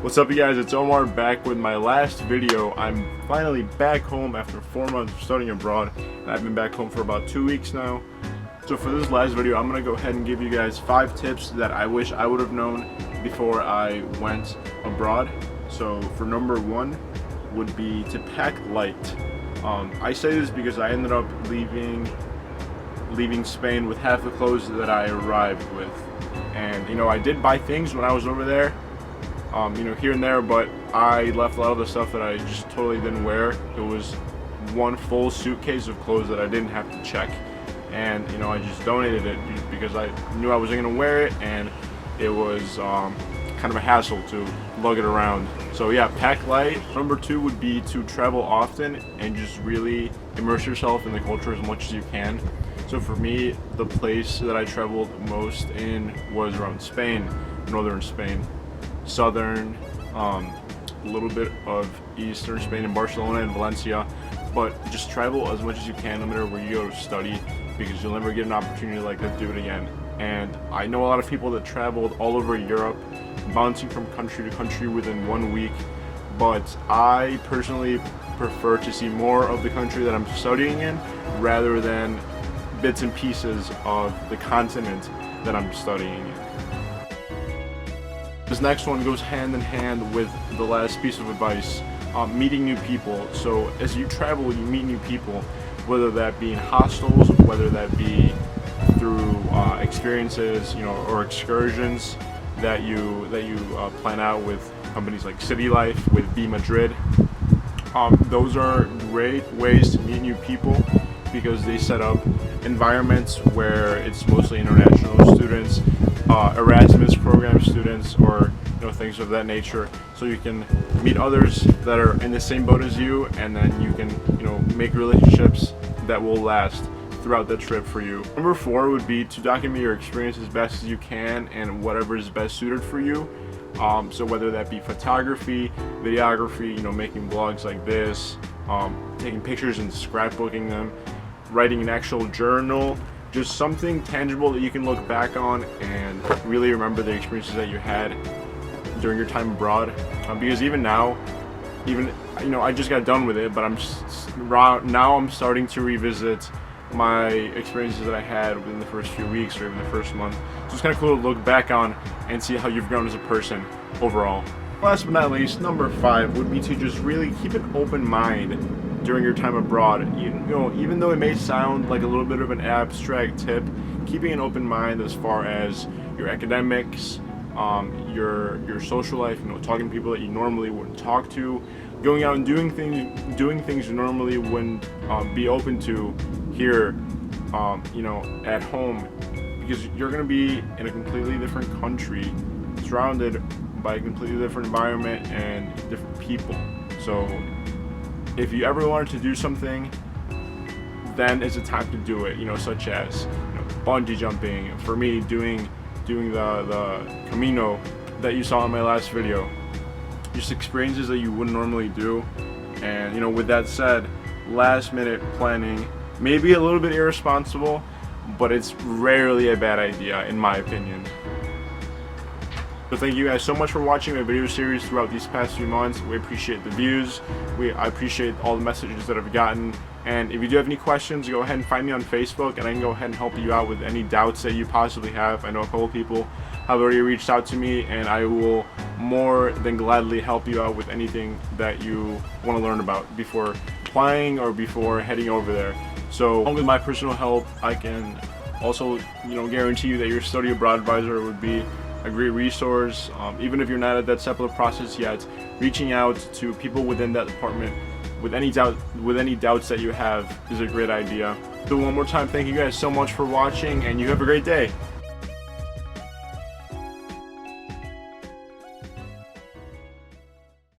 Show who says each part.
Speaker 1: What's up, you guys? It's Omar back with my last video. I'm finally back home after 4 months of studying abroad, and I've been back home for about 2 weeks now. So for this last video, I'm gonna go ahead and give you guys 5 tips that I wish I would have known before I went abroad. So for number 1 would be to pack light. I say this because I ended up leaving Spain with half the clothes that I arrived with, and I did buy things when I was over there. Here and there, but I left a lot of the stuff that I just totally didn't wear. It was one full suitcase of clothes that I didn't have to check, and I just donated it because I knew I wasn't gonna wear it, and it was kind of a hassle to lug it around. So yeah, pack light. Number 2 would be to travel often and just really immerse yourself in the culture as much as you can. So for me, the place that I traveled most in was around Spain, northern Spain, southern, a little bit of eastern Spain in Barcelona and Valencia. But just travel as much as you can no matter where you go to study, because you'll never get an opportunity like that to do it again. And I know a lot of people that traveled all over Europe, bouncing from country to country within 1 week, but I personally prefer to see more of the country that I'm studying in rather than bits and pieces of the continent that I'm studying in. This next one goes hand in hand with the last piece of advice, meeting new people. So as you travel, you meet new people, whether that be in hostels, whether that be through experiences, or excursions that you plan out with companies like City Life, with Be Madrid. Those are great ways to meet new people because they set up environments where it's mostly international students, Erasmus program students, or things of that nature, so you can meet others that are in the same boat as you, and then you can make relationships that will last throughout the trip for you. Number 4 would be to document your experience as best as you can and whatever is best suited for you. So whether that be photography, videography, making vlogs like this, taking pictures and scrapbooking them, writing an actual journal, just something tangible that you can look back on and really remember the experiences that you had during your time abroad. Because even now, I just got done with it, but now I'm starting to revisit my experiences that I had within the first few weeks or even the first month. So it's kind of cool to look back on and see how you've grown as a person overall. Last but not least, number 5 would be to just really keep an open mind during your time abroad. Even though it may sound like a little bit of an abstract tip, keeping an open mind as far as your academics, your social life, talking to people that you normally wouldn't talk to, going out and doing things you normally wouldn't be open to here, at home, because you're going to be in a completely different country, surrounded by a completely different environment and different people. So if you ever wanted to do something, then it's a time to do it, such as bungee jumping. For me, doing the Camino that you saw in my last video. Just experiences that you wouldn't normally do. And with that said, last minute planning may be a little bit irresponsible, but it's rarely a bad idea in my opinion. So thank you guys so much for watching my video series throughout these past few months. We appreciate the views. I appreciate all the messages that I've gotten. And if you do have any questions, go ahead and find me on Facebook, and I can go ahead and help you out with any doubts that you possibly have. I know a couple people have already reached out to me, and I will more than gladly help you out with anything that you want to learn about before applying or before heading over there. So along with my personal help, I can also guarantee you that your study abroad advisor would be a great resource. Even if you're not at that step of the process yet, reaching out to people within that department with any doubts that you have is a great idea. So one more time, thank you guys so much for watching, and you have a great day.